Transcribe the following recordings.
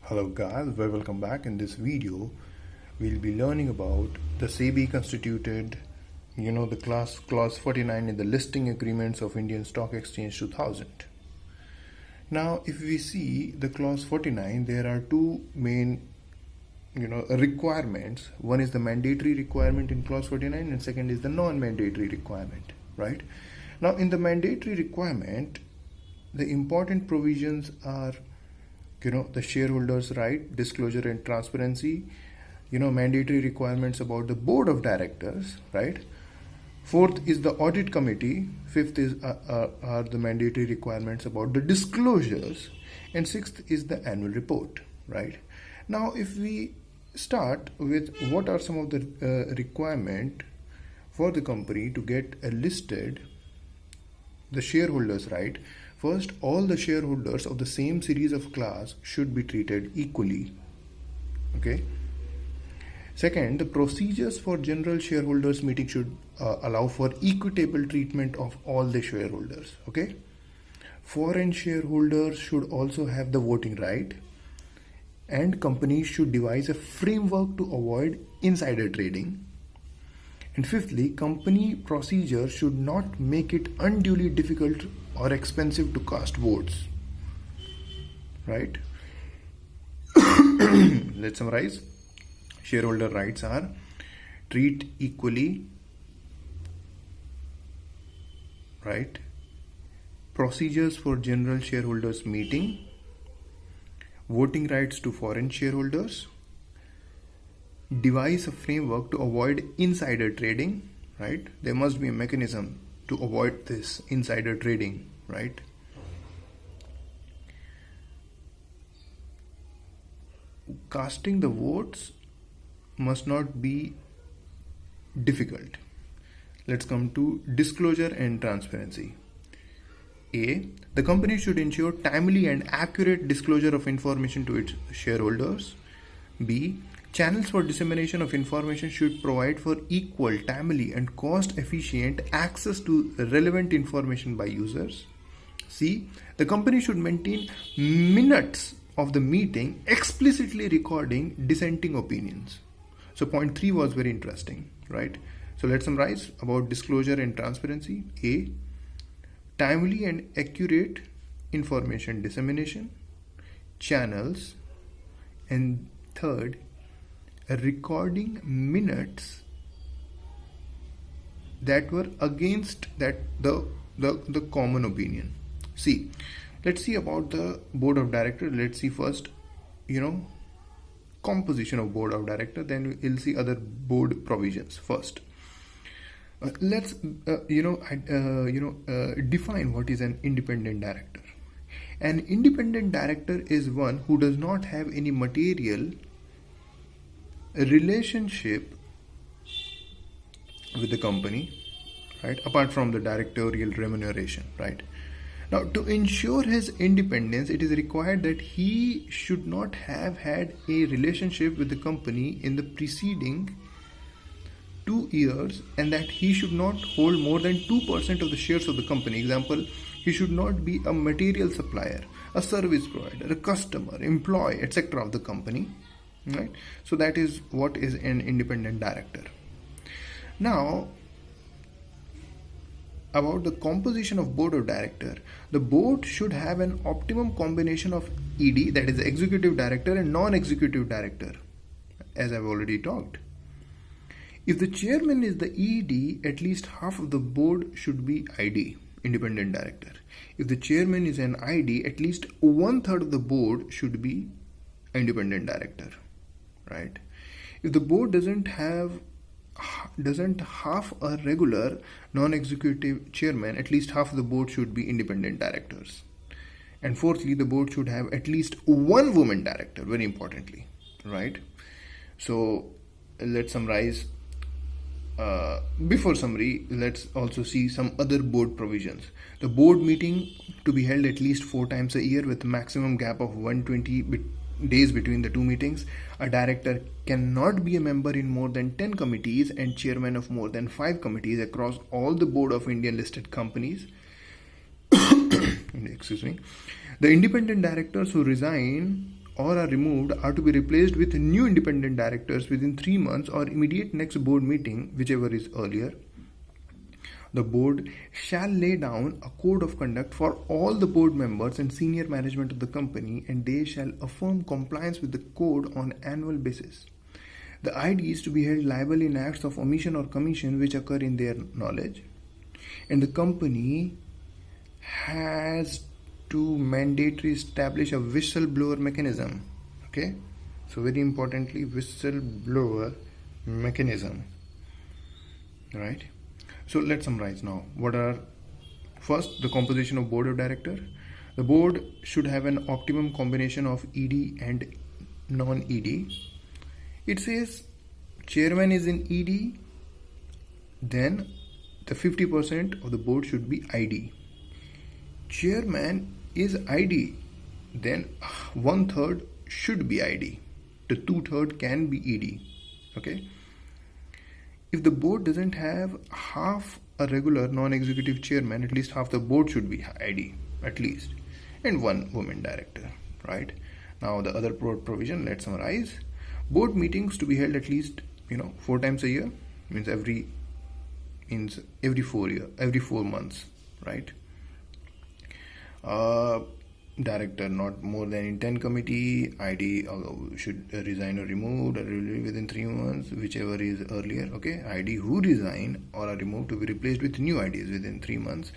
Hello guys, welcome back. In this video we'll be learning about the SEBI constituted, the clause 49 in the listing agreements of Indian Stock Exchange 2000. Now if we see the clause 49, there are two main requirements. One is the mandatory requirement in clause 49 and second is the non-mandatory requirement, right? Now in the mandatory requirement, the important provisions are the shareholders' right, disclosure and transparency, mandatory requirements about the board of directors, right? Fourth is the audit committee. Fifth is are the mandatory requirements about the disclosures, and sixth is the annual report, right? Now if we start with what are some of the requirement for the company to get listed, the shareholders' right. First, all the shareholders of the same series of class should be treated equally. Okay. Second, the procedures for general shareholders meeting should allow for equitable treatment of all the shareholders. Okay. Foreign shareholders should also have the voting right, and companies should devise a framework to avoid insider trading. And fifthly, company procedures should not make it unduly difficult or expensive to cast votes, right? Let's summarize. Shareholder rights are: treat equally, right? Procedures for general shareholders meeting, voting rights to foreign shareholders, devise a framework to avoid insider trading, right? There must be a mechanism to avoid this insider trading, right? Casting the votes must not be difficult. Let's come to disclosure and transparency. A. The company should ensure timely and accurate disclosure of information to its shareholders. B. Channels for dissemination of information should provide for equal, timely, and cost-efficient access to relevant information by users. C. The company should maintain minutes of the meeting explicitly recording dissenting opinions. So point 3 was very interesting, right? So let's summarize about disclosure and transparency. A. Timely and accurate information dissemination. Channels. And third, recording minutes that were against that the common opinion. See, let's see about the board of directors. Let's see first composition of board of director, then we'll see other board provisions. First, let's define what is an independent director. An independent director is one who does not have any material relationship with the company, right, apart from the directorial remuneration, right? Now, to ensure his independence, it is required that he should not have had a relationship with the company in the preceding 2 years, and that he should not hold more than 2% of the shares of the company. Example, he should not be a material supplier, a service provider, a customer, employee, etc. of the company. Right, so that is what is an independent director. Now, about the composition of board of director, the board should have an optimum combination of ED, that is the executive director, and non-executive director, as I've already talked. If the chairman is the ED, at least half of the board should be ID, independent director. If the chairman is an ID, at least 1/3 of the board should be independent director. Right? If the board doesn't have a regular non-executive chairman, at least half of the board should be independent directors. And fourthly, the board should have at least one woman director, very importantly, right? So let's summarize. Before summary, let's also see some other board provisions. The board meeting to be held at least 4 times a year with a maximum gap of 120 days between the 2 meetings. A director cannot be a member in more than 10 committees and chairman of more than 5 committees across all the board of Indian listed companies. Excuse me. The independent directors who resign or are removed are to be replaced with new independent directors within 3 months or immediate next board meeting, whichever is earlier, the board shall lay down a code of conduct for all the board members and senior management of the company, and they shall affirm compliance with the code on annual basis. The IDs to be held liable in acts of omission or commission which occur in their knowledge, and the company has to mandatorily establish a whistleblower mechanism. Okay, so very importantly, whistleblower mechanism, right? So let's summarize now. What are, first, the composition of board of director. The board should have an optimum combination of ED and non-ED. It says chairman is in ED, then the 50% of the board should be ID. Chairman is ID, then 1/3 should be ID. The 2/3 can be ED. Okay. If the board doesn't have half a regular non-executive chairman, at least half the board should be ID, at least, and one woman director, right? Now the other board provision, let's summarize. Board meetings to be held at least 4 times a year, means every 4 months, right? Director not more than in 10 committee. ID should resign or removed within 3 months, whichever is earlier. Okay, ID who resign or are removed to be replaced with new IDs within 3 months.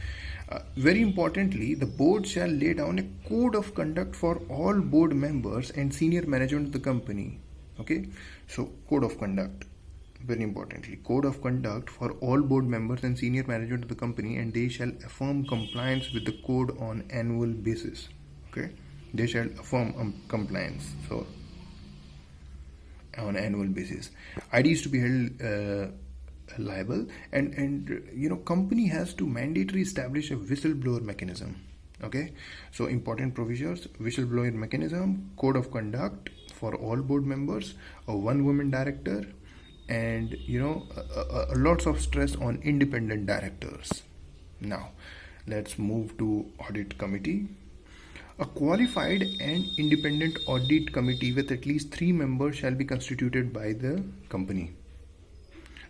Very importantly, the board shall lay down a code of conduct for all board members and senior management of the company. Okay, so code of conduct, very importantly, code of conduct for all board members and senior management of the company, and they shall affirm compliance with the code on annual basis. Okay, they shall affirm compliance, so on annual basis. IDs to be held liable, and company has to mandatorily establish a whistleblower mechanism. Okay, so important provisions: whistleblower mechanism, code of conduct for all board members, a one woman director, and lots of stress on independent directors. Now let's move to audit committee. A qualified and independent audit committee with at least 3 members shall be constituted by the company.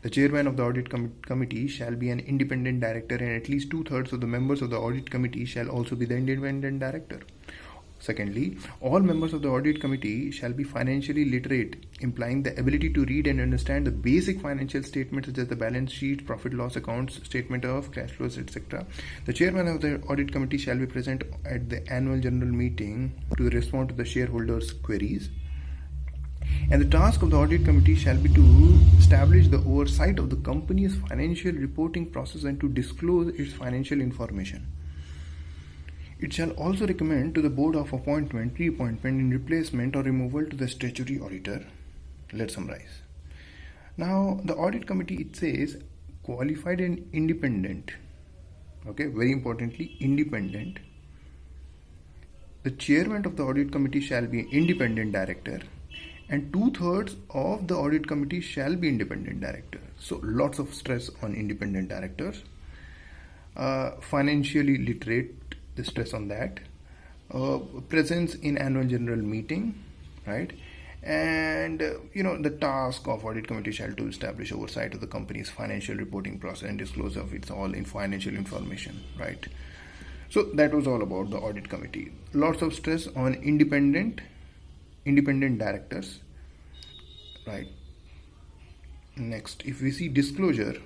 The chairman of the audit committee shall be an independent director, and at least 2/3 of the members of the audit committee shall also be the independent director. Secondly, all members of the audit committee shall be financially literate, implying the ability to read and understand the basic financial statements such as the balance sheet, profit loss accounts, statement of cash flows, etc. The chairman of the audit committee shall be present at the annual general meeting to respond to the shareholders' queries. And the task of the audit committee shall be to establish the oversight of the company's financial reporting process and to disclose its financial information. It shall also recommend to the board of appointment, reappointment in replacement or removal to the statutory auditor. Let's summarize. Now the audit committee, it says qualified and independent. Okay, very importantly, independent. The chairman of the audit committee shall be an independent director, and 2/3 of the audit committee shall be independent director. So lots of stress on independent directors. Financially literate, the stress on that. Presence in annual general meeting, right? And the task of audit committee shall to establish oversight of the company's financial reporting process and disclosure of its all in financial information, right? So that was all about the audit committee. Lots of stress on independent directors, right? Next, if we see disclosure,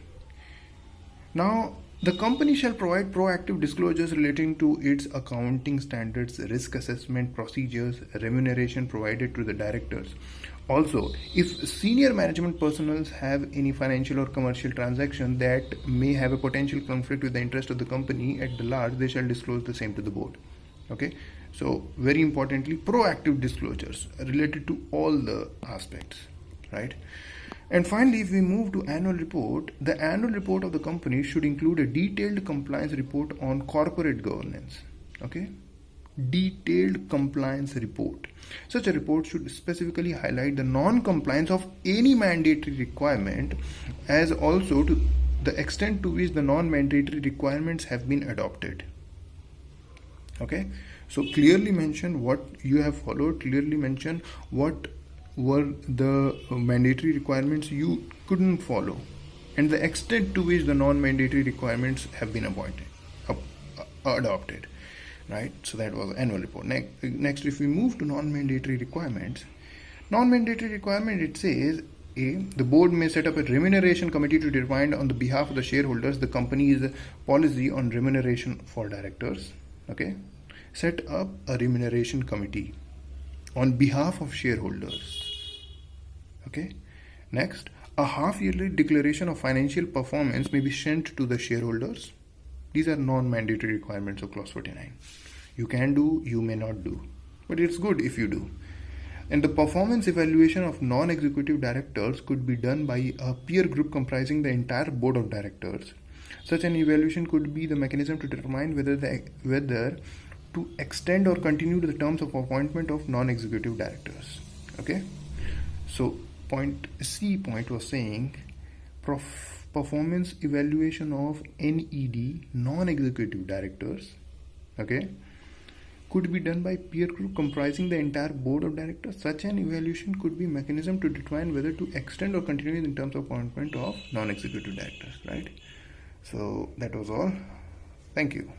now the company shall provide proactive disclosures relating to its accounting standards, risk assessment procedures, remuneration provided to the directors. Also, if senior management personnel have any financial or commercial transaction that may have a potential conflict with the interest of the company at the large, they shall disclose the same to the board. Okay, so very importantly, proactive disclosures related to all the aspects, right? And finally, if we move to annual report, the annual report of the company should include a detailed compliance report on corporate governance. Okay, detailed compliance report. Such a report should specifically highlight the non-compliance of any mandatory requirement, as also to the extent to which the non-mandatory requirements have been adopted. Okay, So clearly mention what you have followed, clearly mention what were the mandatory requirements you couldn't follow, and the extent to which the non-mandatory requirements have been adopted, right? So that was annual report. Next, if we move to non-mandatory requirements, non-mandatory requirement, it says the board may set up a remuneration committee to define on the behalf of the shareholders the company's policy on remuneration for directors. Okay, set up a remuneration committee on behalf of shareholders. Okay, next, a half-yearly declaration of financial performance may be sent to the shareholders. These are non-mandatory requirements of clause 49. You can do, you may not do, but it's good if you do. And the performance evaluation of non-executive directors could be done by a peer group comprising the entire board of directors. Such an evaluation could be the mechanism to determine whether to extend or continue the terms of appointment of non-executive directors. Okay, so C point was saying performance evaluation of NED, non-executive directors, okay, could be done by peer group comprising the entire board of directors. Such an evaluation could be mechanism to determine whether to extend or continue in terms of appointment of non-executive directors, right? So that was all. Thank you.